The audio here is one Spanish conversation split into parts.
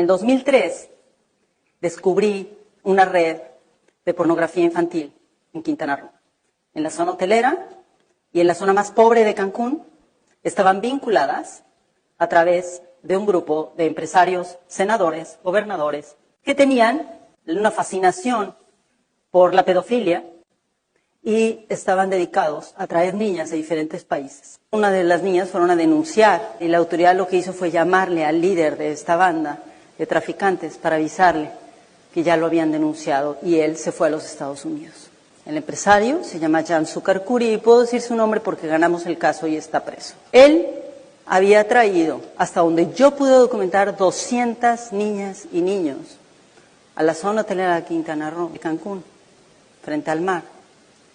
En 2003 descubrí una red de pornografía infantil en Quintana Roo. En la zona hotelera y en la zona más pobre de Cancún estaban vinculadas a través de un grupo de empresarios, senadores, gobernadores, que tenían una fascinación por la pedofilia y estaban dedicados a traer niñas de diferentes países. Una de las niñas fueron a denunciar y la autoridad lo que hizo fue llamarle al líder de esta banda de traficantes para avisarle que ya lo habían denunciado y él se fue a los Estados Unidos. El empresario se llama Jan Sukarkuri y puedo decir su nombre porque ganamos el caso y está preso. Él había traído, hasta donde yo pude documentar, 200 niñas y niños a la zona hotelera de Quintana Roo, de Cancún, frente al mar,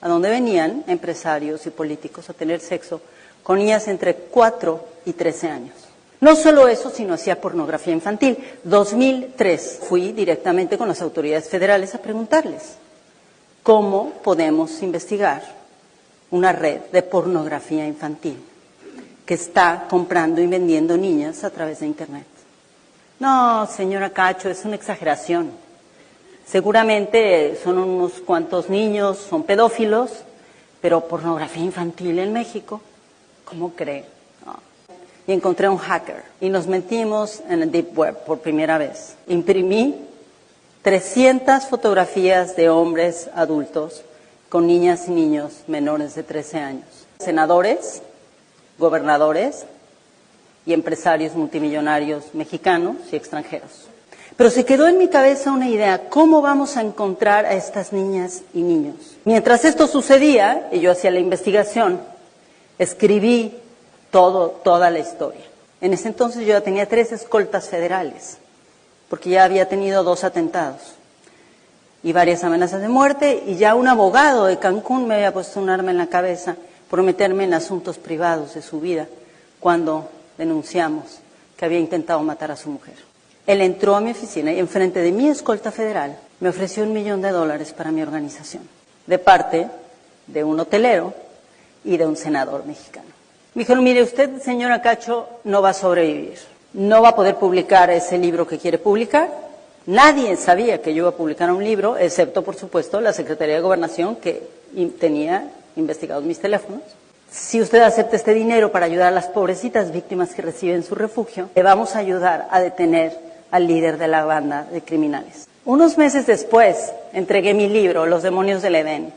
a donde venían empresarios y políticos a tener sexo con niñas entre 4 y 13 años. No solo eso, sino hacía pornografía infantil. 2003 fui directamente con las autoridades federales a preguntarles cómo podemos investigar una red de pornografía infantil que está comprando y vendiendo niñas a través de Internet. No, señora Cacho, es una exageración. Seguramente son unos cuantos niños, son pedófilos, pero pornografía infantil en México, ¿cómo cree? No. Y encontré un hacker y nos metimos en el Deep Web por primera vez. Imprimí 300 fotografías de hombres adultos con niñas y niños menores de 13 años. Senadores, gobernadores y empresarios multimillonarios mexicanos y extranjeros. Pero se quedó en mi cabeza una idea, ¿cómo vamos a encontrar a estas niñas y niños? Mientras esto sucedía, y yo hacía la investigación, escribí toda la historia. En ese entonces yo ya tenía 3 escoltas federales, porque ya había tenido 2 atentados y varias amenazas de muerte, y ya un abogado de Cancún me había puesto un arma en la cabeza por meterme en asuntos privados de su vida cuando denunciamos que había intentado matar a su mujer. Él entró a mi oficina y enfrente de mi escolta federal me ofreció $1 millón para mi organización, de parte de un hotelero y de un senador mexicano. Me dijeron, mire, usted, señora Cacho, no va a sobrevivir, no va a poder publicar ese libro que quiere publicar. Nadie sabía que yo iba a publicar un libro, excepto, por supuesto, la Secretaría de Gobernación, que tenía investigados mis teléfonos. Si usted acepta este dinero para ayudar a las pobrecitas víctimas que reciben su refugio, le vamos a ayudar a detener al líder de la banda de criminales. Unos meses después, entregué mi libro, Los demonios del Edén,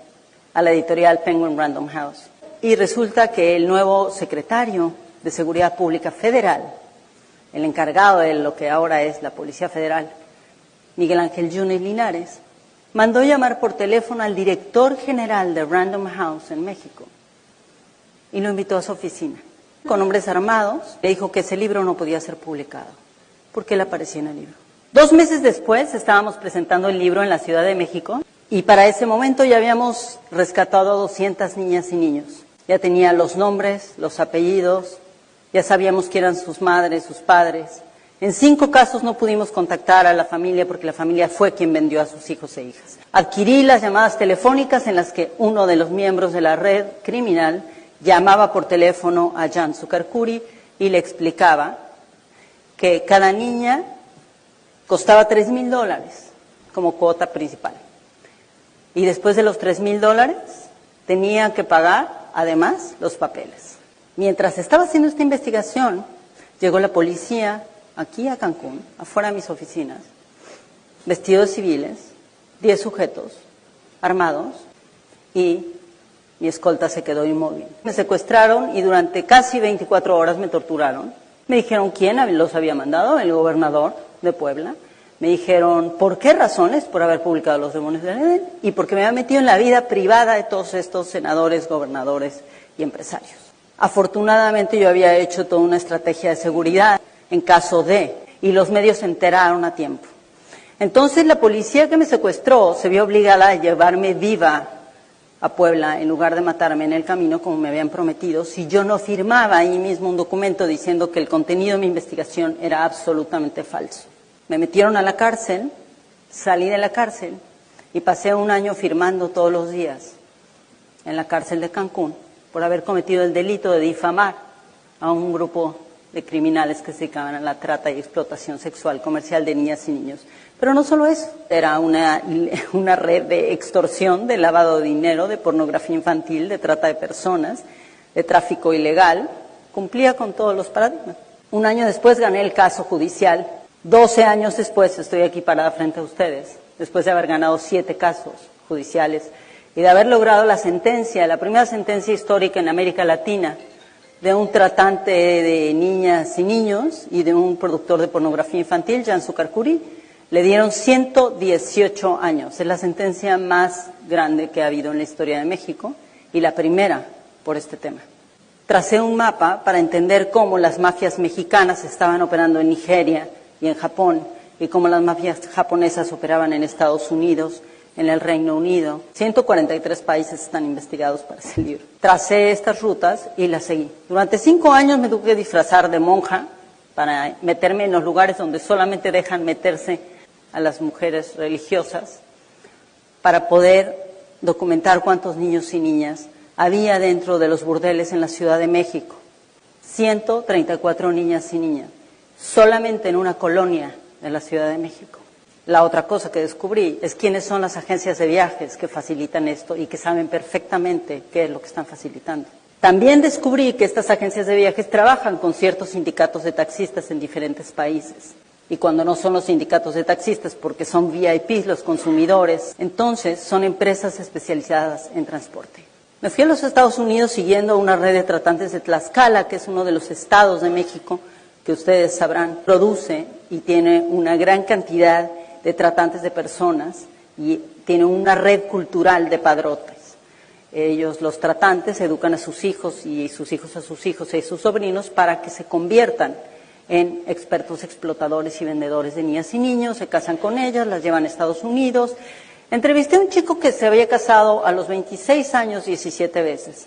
a la editorial Penguin Random House. Y resulta que el nuevo secretario de Seguridad Pública Federal, el encargado de lo que ahora es la Policía Federal, Miguel Ángel Yunes Linares, mandó llamar por teléfono al director general de Random House en México y lo invitó a su oficina. Con hombres armados, le dijo que ese libro no podía ser publicado, porque él aparecía en el libro. 2 meses después estábamos presentando el libro en la Ciudad de México y para ese momento ya habíamos rescatado a 200 niñas y niños. Ya tenía los nombres, los apellidos, ya sabíamos quién eran sus madres, sus padres. En 5 casos no pudimos contactar a la familia porque la familia fue quien vendió a sus hijos e hijas. Adquirí las llamadas telefónicas en las que uno de los miembros de la red criminal llamaba por teléfono a Jan Sukarkuri y le explicaba que cada niña costaba $3,000 como cuota principal. Y después de los $3,000 tenía que pagar, además, los papeles. Mientras estaba haciendo esta investigación, llegó la policía aquí a Cancún, afuera de mis oficinas, vestidos civiles, 10 sujetos armados, y mi escolta se quedó inmóvil. Me secuestraron y durante casi 24 horas me torturaron. Me dijeron quién los había mandado, el gobernador de Puebla. Me dijeron por qué razones, por haber publicado Los demonios del Edén, y porque me había metido en la vida privada de todos estos senadores, gobernadores y empresarios. Afortunadamente yo había hecho toda una estrategia de seguridad en caso de, y los medios se enteraron a tiempo. Entonces la policía que me secuestró se vio obligada a llevarme viva a Puebla en lugar de matarme en el camino como me habían prometido si yo no firmaba ahí mismo un documento diciendo que el contenido de mi investigación era absolutamente falso. Me metieron a la cárcel, salí de la cárcel y pasé 1 año firmando todos los días en la cárcel de Cancún por haber cometido el delito de difamar a un grupo de criminales que se dedicaban a la trata y explotación sexual comercial de niñas y niños. Pero no solo eso, era una red de extorsión, de lavado de dinero, de pornografía infantil, de trata de personas, de tráfico ilegal. Cumplía con todos los paradigmas. Un año después gané el caso judicial. 12 años después estoy aquí parada frente a ustedes, después de haber ganado 7 casos judiciales y de haber logrado la sentencia, la primera sentencia histórica en América Latina, de un tratante de niñas y niños y de un productor de pornografía infantil, Jan Sucarcuri. Le dieron 118 años. Es la sentencia más grande que ha habido en la historia de México y la primera por este tema. Tracé un mapa para entender cómo las mafias mexicanas estaban operando en Nigeria y en Japón, y cómo las mafias japonesas operaban en Estados Unidos, en el Reino Unido. 143 países están investigados para ese libro. Tracé estas rutas y las seguí. Durante 5 años me tuve que disfrazar de monja para meterme en los lugares donde solamente dejan meterse a las mujeres religiosas, para poder documentar cuántos niños y niñas había dentro de los burdeles en la Ciudad de México. 134 niñas y niñas, solamente en una colonia de la Ciudad de México. La otra cosa que descubrí es quiénes son las agencias de viajes que facilitan esto y que saben perfectamente qué es lo que están facilitando. También descubrí que estas agencias de viajes trabajan con ciertos sindicatos de taxistas en diferentes países. Y cuando no son los sindicatos de taxistas, porque son VIPs los consumidores, entonces son empresas especializadas en transporte. Me fui a los Estados Unidos siguiendo una red de tratantes de Tlaxcala, que es uno de los estados de México que ustedes sabrán, produce y tiene una gran cantidad de tratantes de personas y tiene una red cultural de padrotes. Ellos, los tratantes, educan a sus hijos y sus hijos a sus hijos y sus sobrinos para que se conviertan en expertos explotadores y vendedores de niñas y niños, se casan con ellas, las llevan a Estados Unidos. Entrevisté a un chico que se había casado a los 26 años 17 veces.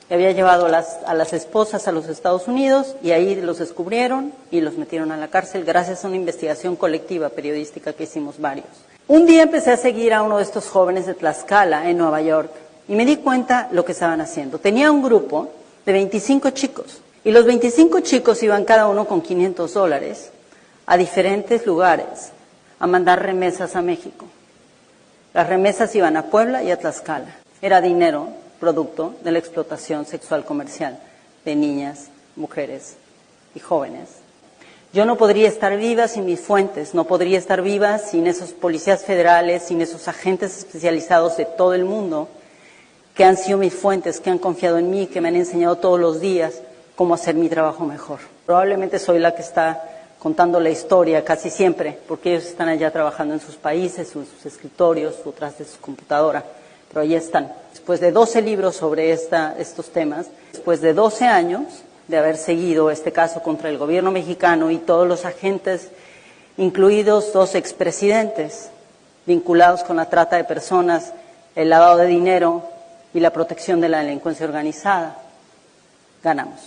Había llevado a las esposas a los Estados Unidos y ahí los descubrieron y los metieron a la cárcel gracias a una investigación colectiva periodística que hicimos varios. Un día empecé a seguir a uno de estos jóvenes de Tlaxcala, en Nueva York, y me di cuenta lo que estaban haciendo. Tenía un grupo de 25 chicos y los 25 chicos iban cada uno con $500 a diferentes lugares a mandar remesas a México. Las remesas iban a Puebla y a Tlaxcala. Era dinero producto de la explotación sexual comercial de niñas, mujeres y jóvenes. Yo no podría estar viva sin mis fuentes, no podría estar viva sin esos policías federales, sin esos agentes especializados de todo el mundo que han sido mis fuentes, que han confiado en mí, que me han enseñado todos los días cómo hacer mi trabajo mejor. Probablemente soy la que está contando la historia casi siempre, porque ellos están allá trabajando en sus países, sus escritorios, o tras de su computadora, pero allí están. Después de 12 libros sobre estos temas, después de 12 años de haber seguido este caso contra el gobierno mexicano y todos los agentes, incluidos 2 expresidentes vinculados con la trata de personas, el lavado de dinero y la protección de la delincuencia organizada, ganamos.